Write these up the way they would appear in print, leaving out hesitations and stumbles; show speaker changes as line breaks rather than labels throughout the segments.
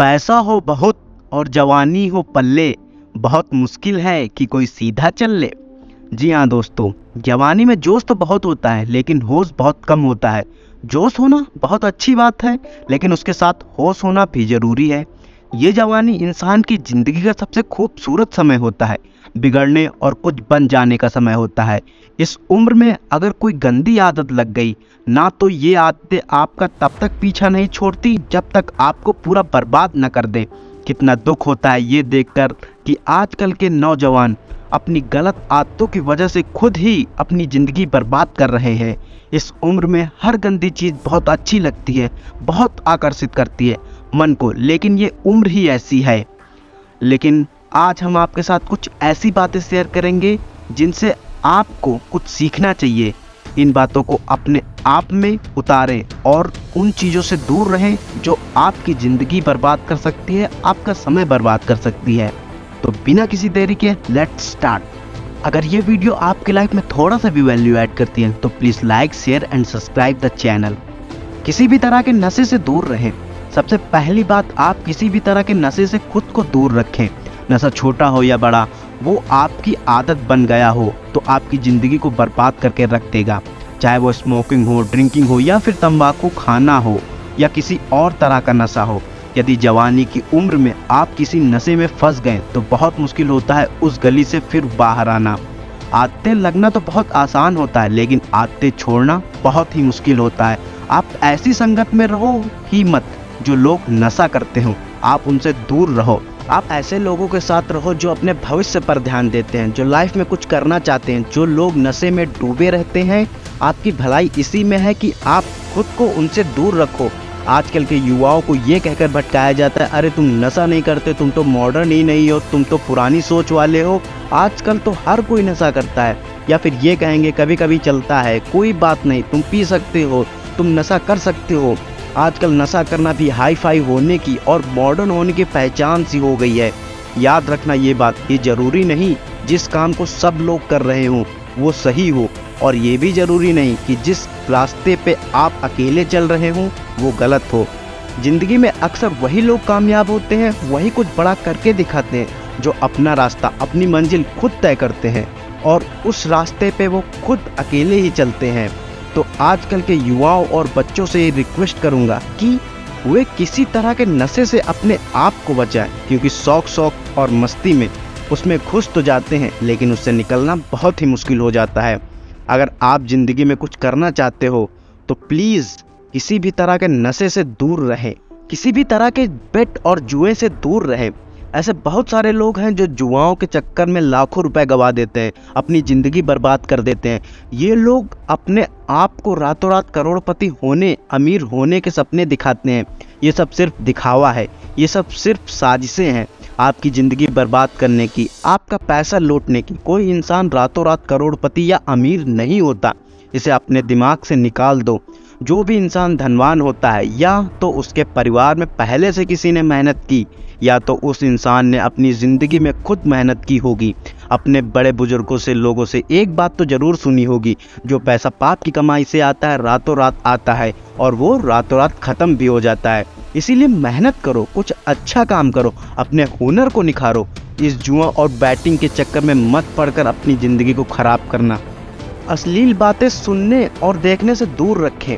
पैसा हो बहुत और जवानी हो पल्ले, बहुत मुश्किल है कि कोई सीधा चल ले। जी हाँ दोस्तों, जवानी में जोश तो बहुत होता है लेकिन होश बहुत कम होता है। जोश होना बहुत अच्छी बात है लेकिन उसके साथ होश होना भी जरूरी है। ये जवानी इंसान की जिंदगी का सबसे खूबसूरत समय होता है, बिगड़ने और कुछ बन जाने का समय होता है। इस उम्र में अगर कोई गंदी आदत लग गई ना, तो ये आदतें आपका तब तक पीछा नहीं छोड़ती जब तक आपको पूरा बर्बाद न कर दे। कितना दुख होता है ये देखकर कि आजकल के नौजवान अपनी गलत आदतों की वजह से खुद ही अपनी ज़िंदगी बर्बाद कर रहे हैं। इस उम्र में हर गंदी चीज़ बहुत अच्छी लगती है, बहुत आकर्षित करती है मन को, लेकिन ये उम्र ही ऐसी है। लेकिन आज हम आपके साथ कुछ ऐसी बातें शेयर करेंगे जिनसे आपको कुछ सीखना चाहिए। इन बातों को अपने आप में उतारें और उन चीज़ों से दूर रहें जो आपकी ज़िंदगी बर्बाद कर सकती है, आपका समय बर्बाद कर सकती है। तो बिना किसी देरी के लेट्स स्टार्ट। अगर ये वीडियो आपकी लाइफ में थोड़ा सा भी वैल्यू ऐड करती है तो please like, share and subscribe the channel. किसी भी तरह के नशे से दूर रहें। सबसे पहली बात, आप किसी भी तरह के नशे से खुद को दूर रखें। नशा छोटा हो या बड़ा, वो आपकी आदत बन गया हो तो आपकी ज़िंदगी को बर्बाद करके रख देगा। चाहे वो स्मोकिंग हो, ड्रिंकिंग हो या फिर तंबाकू खाना हो या किसी और तरह का नशा हो। यदि जवानी की उम्र में आप किसी नशे में फंस गए तो बहुत मुश्किल होता है उस गली से फिर बाहर आना। आदतें लगना तो बहुत आसान होता है लेकिन आदतें छोड़ना बहुत ही मुश्किल होता है। आप ऐसी संगत में रहो ही मत जो लोग नशा करते हो, आप उनसे दूर रहो। आप ऐसे लोगों के साथ रहो जो अपने भविष्य पर ध्यान देते हैं, जो लाइफ में कुछ करना चाहते हैं। जो लोग नशे में डूबे रहते हैं, आपकी भलाई इसी में है कि आप खुद को उनसे दूर रखो। आजकल के युवाओं को ये कहकर भटकाया जाता है, अरे तुम नशा नहीं करते, तुम तो मॉडर्न ही नहीं हो, तुम तो पुरानी सोच वाले हो। आजकल तो हर कोई नशा करता है। या फिर ये कहेंगे कभी कभी चलता है, कोई बात नहीं, तुम पी सकते हो, तुम नशा कर सकते हो। आजकल नशा करना भी हाई फाई होने की और मॉडर्न होने की पहचान सी हो गई है। याद रखना ये बात, ये ज़रूरी नहीं जिस काम को सब लोग कर रहे हों वो सही हो, और ये भी ज़रूरी नहीं कि जिस रास्ते पे आप अकेले चल रहे हों वो गलत हो। ज़िंदगी में अक्सर वही लोग कामयाब होते हैं, वही कुछ बड़ा करके दिखाते हैं जो अपना रास्ता, अपनी मंजिल खुद तय करते हैं और उस रास्ते पे वो खुद अकेले ही चलते हैं। तो आजकल के युवाओं और बच्चों से ये रिक्वेस्ट करूँगा कि वे किसी तरह के नशे से अपने आप को बचाएं, क्योंकि शौक और मस्ती में उसमें घुस तो जाते हैं लेकिन उससे निकलना बहुत ही मुश्किल हो जाता है। अगर आप ज़िंदगी में कुछ करना चाहते हो तो प्लीज़ किसी भी तरह के नशे से दूर रहें, किसी भी तरह के बेट और जुए से दूर रहें। ऐसे बहुत सारे लोग हैं जो जुआओं के चक्कर में लाखों रुपए गवा देते हैं, अपनी ज़िंदगी बर्बाद कर देते हैं। ये लोग अपने आप को रातों रात करोड़पति होने, अमीर होने के सपने दिखाते हैं। ये सब सिर्फ दिखावा है, ये सब सिर्फ साजिशें हैं आपकी ज़िंदगी बर्बाद करने की, आपका पैसा लूटने की। कोई इंसान रातों रात करोड़पति या अमीर नहीं होता, इसे अपने दिमाग से निकाल दो। जो भी इंसान धनवान होता है या तो उसके परिवार में पहले से किसी ने मेहनत की या तो उस इंसान ने अपनी ज़िंदगी में खुद मेहनत की होगी। अपने बड़े बुजुर्गों से, लोगों से एक बात तो ज़रूर सुनी होगी, जो पैसा पाप की कमाई से आता है रातों रात आता है और वो रातों रात ख़त्म भी हो जाता है। इसीलिए मेहनत करो, कुछ अच्छा काम करो, अपने हुनर को निखारो। इस जुआ और बैटिंग के चक्कर में मत पड़कर अपनी ज़िंदगी को ख़राब करना। अश्लील बातें सुनने और देखने से दूर रखें।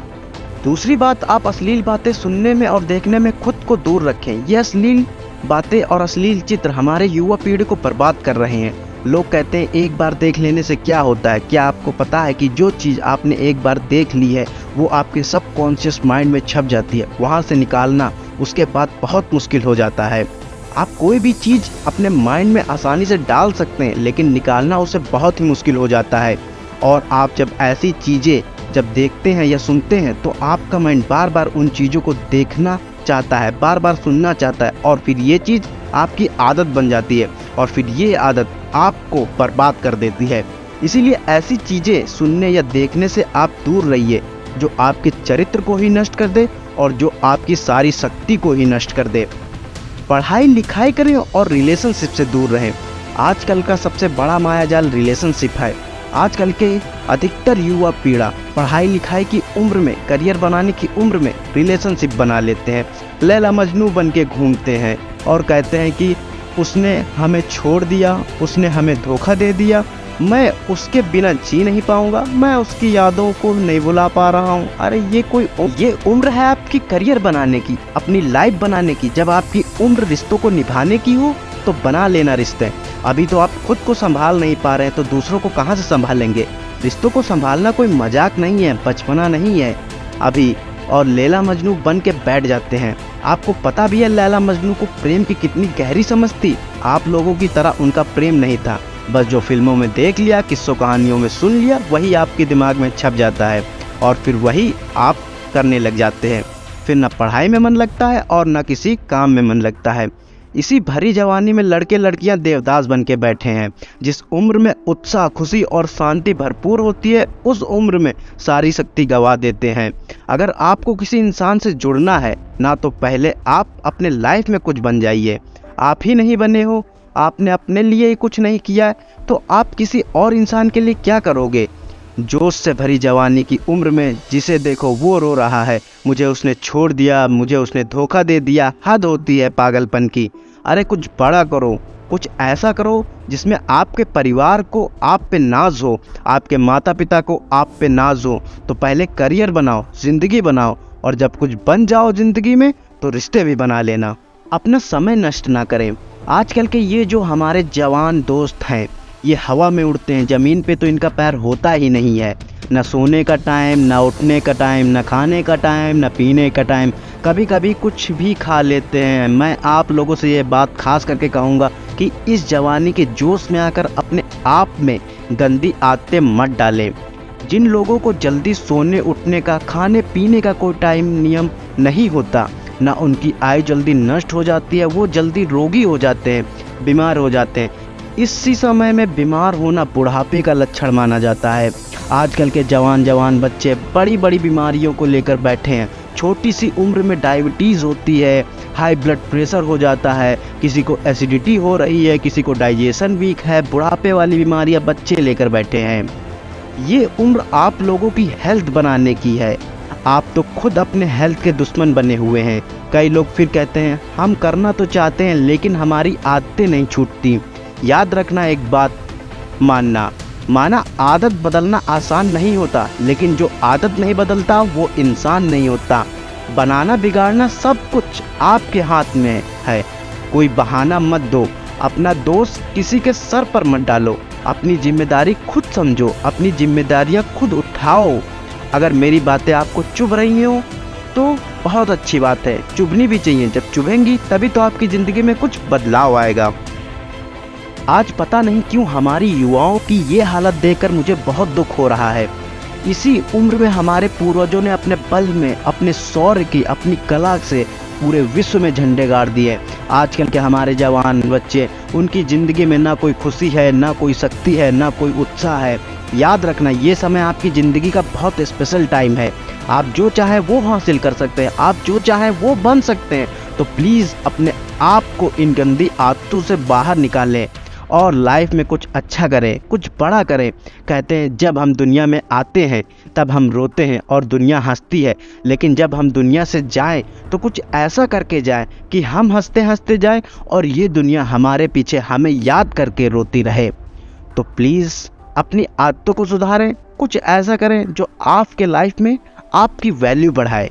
दूसरी बात, आप अश्लील बातें सुनने में और देखने में खुद को दूर रखें। ये अश्लील बातें और अश्लील चित्र हमारे युवा पीढ़ी को बर्बाद कर रहे हैं। लोग कहते हैं एक बार देख लेने से क्या होता है। क्या आपको पता है कि जो चीज़ आपने एक बार देख ली है वो आपके सबकॉन्शियस माइंड में छप जाती है, वहाँ से निकालना उसके बाद बहुत मुश्किल हो जाता है। आप कोई भी चीज़ अपने माइंड में आसानी से डाल सकते हैं लेकिन निकालना उसे बहुत ही मुश्किल हो जाता है। और आप जब ऐसी चीज़ें जब देखते हैं या सुनते हैं तो आपका माइंड बार बार उन चीज़ों को देखना चाहता है, बार बार सुनना चाहता है और फिर ये चीज़ आपकी आदत बन जाती है और फिर ये आदत आपको बर्बाद कर देती है। इसीलिए ऐसी चीज़ें सुनने या देखने से आप दूर रहिए जो आपके चरित्र को ही नष्ट कर दे और जो आपकी सारी शक्ति को ही नष्ट कर दे। पढ़ाई लिखाई करें और रिलेशनशिप से दूर रहें। आजकल का सबसे बड़ा मायाजाल रिलेशनशिप है। आजकल के अधिकतर युवा पीढ़ा पढ़ाई लिखाई की उम्र में, करियर बनाने की उम्र में रिलेशनशिप बना लेते हैं, लैला मजनू बन के घूमते हैं और कहते हैं कि उसने हमें छोड़ दिया, उसने हमें धोखा दे दिया, मैं उसके बिना जी नहीं पाऊंगा, मैं उसकी यादों को नहीं भुला पा रहा हूँ। अरे ये उम्र है आपकी करियर बनाने की, अपनी लाइफ बनाने की। जब आपकी उम्र रिश्तों को निभाने की हो तो बना लेना रिश्ते। अभी तो आप खुद को संभाल नहीं पा रहे हैं तो दूसरों को कहाँ से संभालेंगे। रिश्तों को संभालना कोई मजाक नहीं है, बचपना नहीं है अभी। और लैला मजनू बन के बैठ जाते हैं। आपको पता भी है लैला मजनू को प्रेम की कितनी गहरी समझ थी। आप लोगों की तरह उनका प्रेम नहीं था, बस जो फिल्मों में देख लिया, किस्सों कहानियों में सुन लिया, वही आपके दिमाग में छप जाता है और फिर वही आप करने लग जाते हैं। फिर न पढ़ाई में मन लगता है और न किसी काम में मन लगता है। इसी भरी जवानी में लड़के लड़कियां देवदास बन के बैठे हैं। जिस उम्र में उत्साह, खुशी और शांति भरपूर होती है, उस उम्र में सारी शक्ति गंवा देते हैं। अगर आपको किसी इंसान से जुड़ना है ना, तो पहले आप अपने लाइफ में कुछ बन जाइए। आप ही नहीं बने हो, आपने अपने लिए ही कुछ नहीं किया है, तो आप किसी और इंसान के लिए क्या करोगे। जोश से भरी जवानी की उम्र में जिसे देखो वो रो रहा है, मुझे उसने छोड़ दिया, मुझे उसने धोखा दे दिया। हद होती है पागलपन की। अरे कुछ बड़ा करो, कुछ ऐसा करो जिसमें आपके परिवार को आप पे नाज हो, आपके माता पिता को आप पे नाज हो। तो पहले करियर बनाओ, ज़िंदगी बनाओ, और जब कुछ बन जाओ ज़िंदगी में तो रिश्ते भी बना लेना। अपना समय नष्ट ना करें। आजकल के ये जो हमारे जवान दोस्त हैं, ये हवा में उड़ते हैं, ज़मीन पे तो इनका पैर होता ही नहीं है। न सोने का टाइम, न उठने का टाइम, न खाने का टाइम, न पीने का टाइम। कभी कभी कुछ भी खा लेते हैं। मैं आप लोगों से ये बात खास करके कहूँगा कि इस जवानी के जोश में आकर अपने आप में गंदी आदतें मत डालें। जिन लोगों को जल्दी सोने उठने का, खाने पीने का कोई टाइम नियम नहीं होता, ना उनकी आयु जल्दी नष्ट हो जाती है, वो जल्दी रोगी हो जाते हैं, बीमार हो जाते हैं। इसी समय में बीमार होना बुढ़ापे का लक्षण माना जाता है। आजकल के जवान बच्चे बड़ी बड़ी बीमारियों को लेकर बैठे हैं। छोटी सी उम्र में डायबिटीज़ होती है, हाई ब्लड प्रेशर हो जाता है, किसी को एसिडिटी हो रही है, किसी को डाइजेशन वीक है। बुढ़ापे वाली बीमारियां बच्चे लेकर बैठे हैं। ये उम्र आप लोगों की हेल्थ बनाने की है। आप तो खुद अपने हेल्थ के दुश्मन बने हुए हैं। कई लोग फिर कहते हैं हम करना तो चाहते हैं लेकिन हमारी आदतें नहीं छूटती। याद रखना एक बात, माना आदत बदलना आसान नहीं होता, लेकिन जो आदत नहीं बदलता वो इंसान नहीं होता। बनाना बिगाड़ना सब कुछ आपके हाथ में है। कोई बहाना मत दो, अपना दोष किसी के सर पर मत डालो। अपनी जिम्मेदारी खुद समझो, अपनी जिम्मेदारियां खुद उठाओ। अगर मेरी बातें आपको चुभ रही हो तो बहुत अच्छी बात है, चुभनी भी चाहिए। जब चुभेंगी तभी तो आपकी ज़िंदगी में कुछ बदलाव आएगा। आज पता नहीं क्यों हमारी युवाओं की ये हालत देखकर मुझे बहुत दुख हो रहा है। इसी उम्र में हमारे पूर्वजों ने अपने बल में, अपने शौर्य की, अपनी कला से पूरे विश्व में झंडे गाड़ दिए। आजकल के हमारे जवान बच्चे, उनकी ज़िंदगी में ना कोई खुशी है, ना कोई शक्ति है, ना कोई उत्साह है। याद रखना, ये समय आपकी ज़िंदगी का बहुत स्पेशल टाइम है। आप जो चाहे वो हासिल कर सकते हैं, आप जो चाहे वो बन सकते हैं। तो प्लीज़ अपने आप को इन गंदी आदतों से बाहर निकालें और लाइफ में कुछ अच्छा करें, कुछ बड़ा करें। कहते हैं जब हम दुनिया में आते हैं तब हम रोते हैं और दुनिया हंसती है, लेकिन जब हम दुनिया से जाएं तो कुछ ऐसा करके जाएं कि हम हंसते हंसते जाएं और ये दुनिया हमारे पीछे हमें याद करके रोती रहे। तो प्लीज़ अपनी आदतों को सुधारें, कुछ ऐसा करें जो आपके लाइफ में आपकी वैल्यू बढ़ाए।